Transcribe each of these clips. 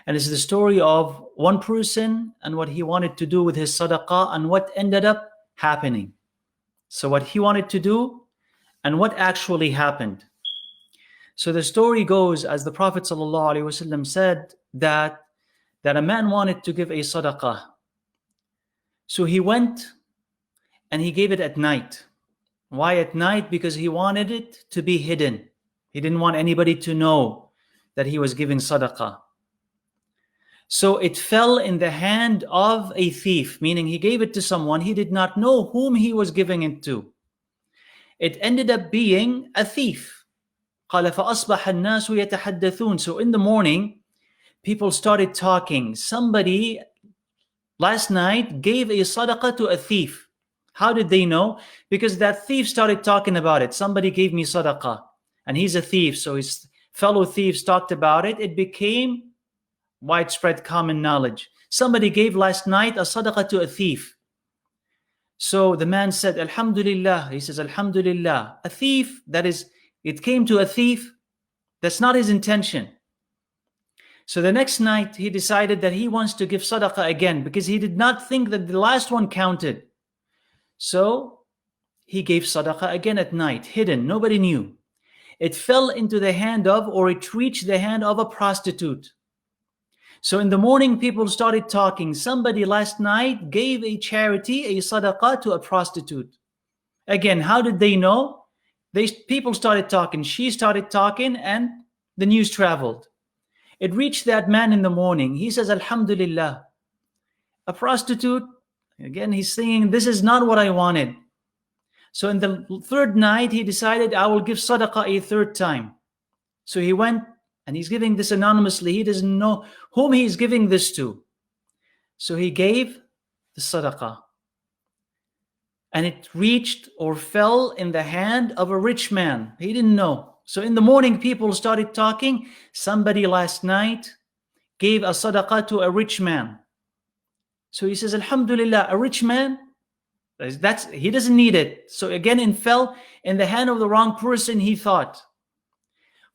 And it's the story of one person and what he wanted to do with his sadaqah and what ended up happening. So what he wanted to do and what actually happened. So the story goes, as the Prophet ﷺ said, that a man wanted to give a sadaqah. So he went and he gave it at night. Why at night? Because he wanted it to be hidden. He didn't want anybody to know that he was giving sadaqah. So it fell in the hand of a thief, meaning he gave it to someone, he did not know whom he was giving it to. It ended up being a thief. قال فأصبح الناس يتحدثون. So in the morning, people started talking. Somebody last night gave a sadaqah to a thief. How did they know? Because that thief started talking about it. Somebody gave me sadaqah and he's a thief. So his fellow thieves talked about it. It became widespread common knowledge. Somebody gave last night a sadaqah to a thief. So the man said, Alhamdulillah. He says, Alhamdulillah. A thief, that is, it came to a thief. That's not his intention. So the next night he decided that he wants to give sadaqah again because he did not think that the last one counted. So he gave sadaqah again at night, hidden, nobody knew. It fell into the hand of, or it reached the hand of a prostitute. So in the morning, people started talking. Somebody last night gave a charity, a sadaqah to a prostitute. Again, how did they know? People started talking. She started talking and the news traveled. It reached that man in the morning. He says, Alhamdulillah. A prostitute, again, he's saying, this is not what I wanted. So in the third night, he decided, I will give sadaqah a third time. So he went and he's giving this anonymously. He doesn't know whom he's giving this to. So he gave the sadaqah. And it reached or fell in the hand of a rich man. He didn't know. So in the morning, people started talking. Somebody last night gave a sadaqah to a rich man. So he says, Alhamdulillah, a rich man, he doesn't need it. So again, it fell in the hand of the wrong person, he thought.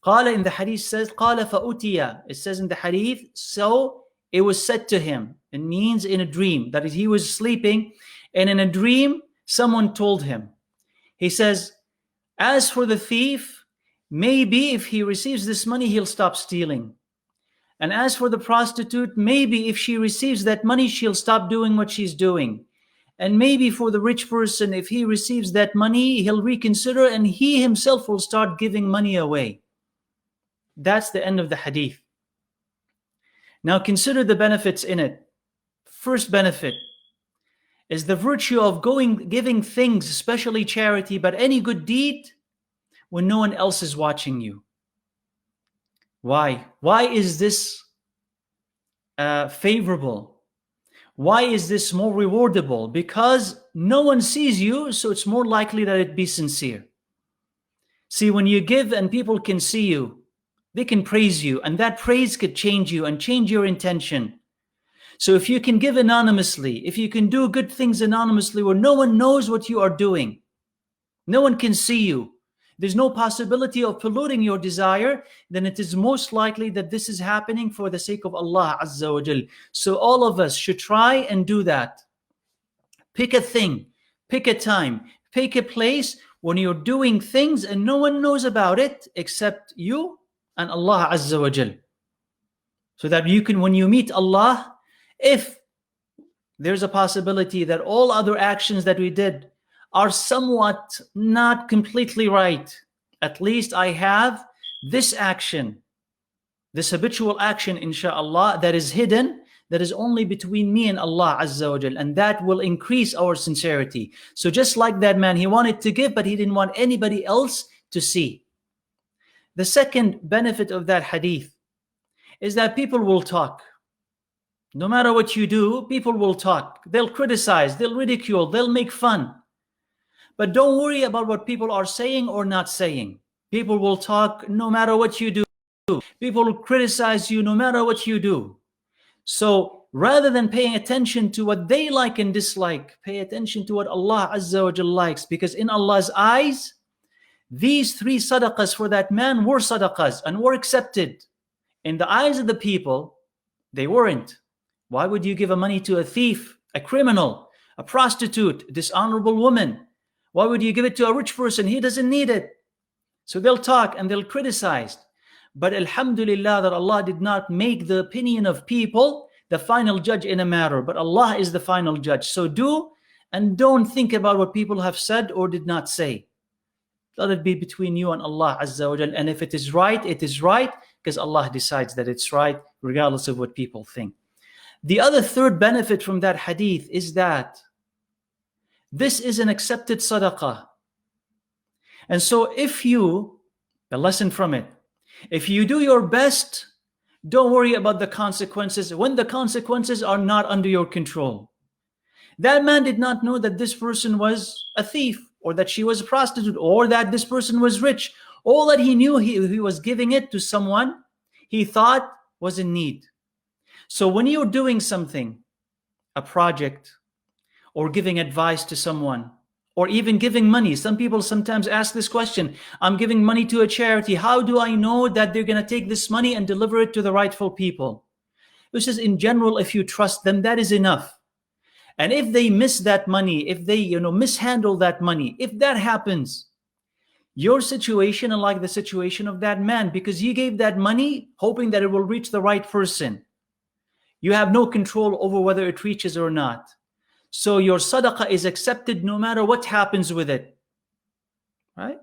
Qala in the hadith says, Qala fa'utiya. It says in the hadith, so it was said to him. It means in a dream. That is, he was sleeping, and in a dream, someone told him. He says, as for the thief, maybe if he receives this money, he'll stop stealing. And as for the prostitute, maybe if she receives that money, she'll stop doing what she's doing. And maybe for the rich person, if he receives that money, he'll reconsider and he himself will start giving money away. That's the end of the hadith. Now consider the benefits in it. First benefit is the virtue of giving things, especially charity, but any good deed when no one else is watching you. Why? Why is this favorable? Why is this more rewardable? Because no one sees you, so it's more likely that it be sincere. See, when you give and people can see you, they can praise you, and that praise could change you and change your intention. So if you can give anonymously, if you can do good things anonymously where no one knows what you are doing, no one can see you, there's no possibility of polluting your desire, then it is most likely that this is happening for the sake of Allah Azza wa Jal. So all of us should try and do that. Pick a thing, pick a time, pick a place when you're doing things and no one knows about it except you and Allah Azza wa Jal. So that you can, when you meet Allah, if there's a possibility that all other actions that we did are somewhat not completely right, at least I have this action, this habitual action, inshallah, that is hidden, that is only between me and Allah Azza wa Jal, and that will increase our sincerity. So just like that man, he wanted to give, but he didn't want anybody else to see. The second benefit of that hadith is that people will talk. No matter what you do, people will talk. They'll criticize, they'll ridicule, they'll make fun. But don't worry about what people are saying or not saying. People will talk no matter what you do. People will criticize you no matter what you do. So rather than paying attention to what they like and dislike, pay attention to what Allah Azza wa Jal likes, because in Allah's eyes, these three sadaqahs for that man were sadaqahs and were accepted. In the eyes of the people, They weren't. Why would you give money to a thief, a criminal, a prostitute, a dishonorable woman? Why would you give it to a rich person? He doesn't need it. So they'll talk and they'll criticize. But alhamdulillah that Allah did not make the opinion of people the final judge in a matter, but Allah is the final judge. So do and don't think about what people have said or did not say. Let it be between you and Allah Azza wa Jal. And if it is right, it is right, because Allah decides that it's right, regardless of what people think. The other third benefit from that hadith is that this is an accepted sadaqah. And so the lesson from it, if you do your best, don't worry about the consequences when the consequences are not under your control. That man did not know that this person was a thief, or that she was a prostitute, or that this person was rich. All that he knew, he was giving it to someone he thought was in need. So when you're doing something, a project, or giving advice to someone, or even giving money, some people sometimes ask this question: I'm giving money to a charity. How do I know that they're going to take this money and deliver it to the rightful people? This is in general, if you trust them, that is enough. And if they miss that money, if they mishandle that money, if that happens, your situation is like the situation of that man, because you gave that money hoping that it will reach the right person. You have no control over whether it reaches or not. So your sadaqah is accepted no matter what happens with it, right?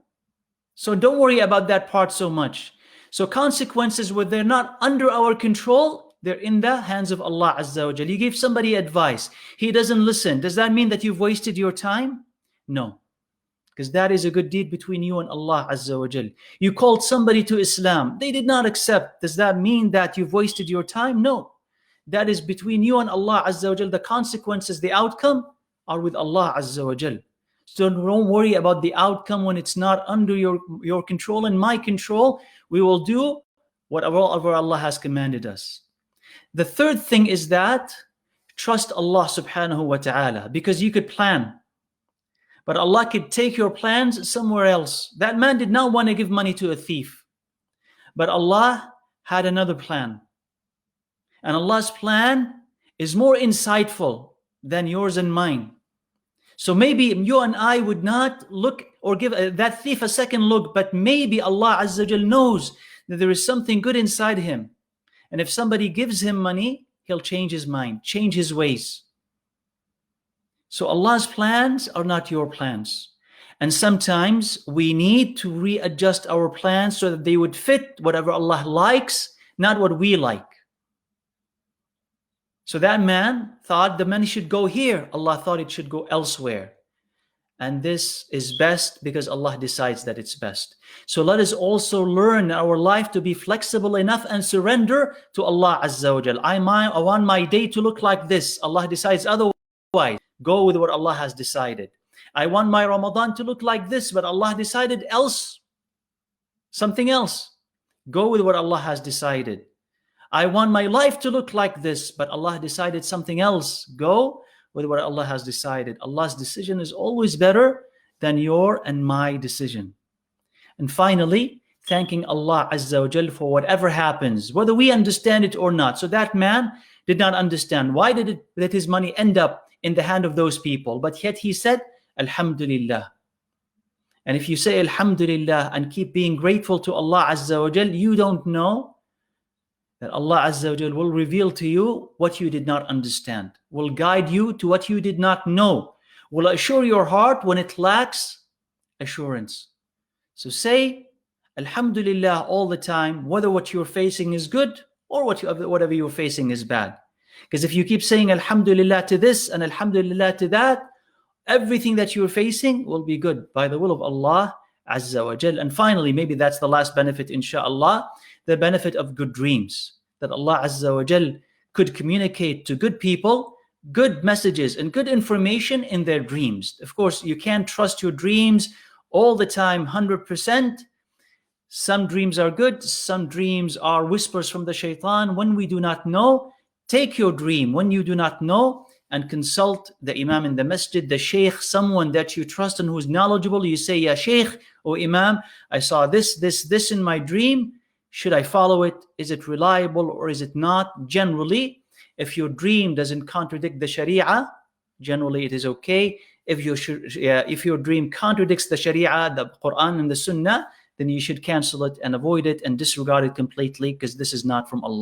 So don't worry about that part so much. So consequences, when they're not under our control, they're in the hands of Allah Azza wa Jal. You gave somebody advice, he doesn't listen. Does that mean that you've wasted your time? No, because that is a good deed between you and Allah Azza wa Jal. You called somebody to Islam, they did not accept. Does that mean that you've wasted your time? No. That is between you and Allah Azza wa Jal. The consequences, the outcome, are with Allah Azza wa Jal. So don't worry about the outcome when it's not under your control and my control. We will do whatever Allah has commanded us. The third thing is that trust Allah subhanahu wa ta'ala, because you could plan, but Allah could take your plans somewhere else. That man did not want to give money to a thief, but Allah had another plan. And Allah's plan is more insightful than yours and mine. So maybe you and I would not look or give that thief a second look, but maybe Allah Azza wa Jal knows that there is something good inside him. And if somebody gives him money, he'll change his mind, change his ways. So Allah's plans are not your plans. And sometimes we need to readjust our plans so that they would fit whatever Allah likes, not what we like. So that man thought the money should go here. Allah thought it should go elsewhere. And this is best because Allah decides that it's best. So let us also learn in our life to be flexible enough and surrender to Allah Azza wa Jal. I want my day to look like this. Allah decides otherwise. Go with what Allah has decided. I want my Ramadan to look like this, but Allah decided something else. Go with what Allah has decided. I want my life to look like this, but Allah decided something else. Go with what Allah has decided. Allah's decision is always better than your and my decision. And finally, thanking Allah Azza wa Jal for whatever happens, whether we understand it or not. So that man did not understand. Why did his money end up in the hand of those people? But yet he said, Alhamdulillah. And if you say Alhamdulillah and keep being grateful to Allah Azza wa Jal, you don't know that Allah Azza wa Jal will reveal to you what you did not understand, will guide you to what you did not know, will assure your heart when it lacks assurance. So say Alhamdulillah all the time, whether what you're facing is good or whatever you're facing is bad. Because if you keep saying Alhamdulillah to this and Alhamdulillah to that, everything that you're facing will be good by the will of Allah Azza wa Jal. And finally, maybe that's the last benefit, inshallah, the benefit of good dreams, that Allah Azza wa Jal could communicate to good people good messages and good information in their dreams. Of course, you can't trust your dreams all the time 100%. Some dreams are good, some dreams are whispers from the shaitan. When we do not know, take your dream when you do not know and consult the imam in the masjid, the sheikh, someone that you trust and who's knowledgeable. You say, Ya sheikh, or imam, I saw this in my dream. Should I follow it? Is it reliable or is it not? Generally, if your dream doesn't contradict the Sharia, generally it is okay. If your dream contradicts the Sharia, the Quran and the Sunnah, then you should cancel it and avoid it and disregard it completely, because this is not from Allah.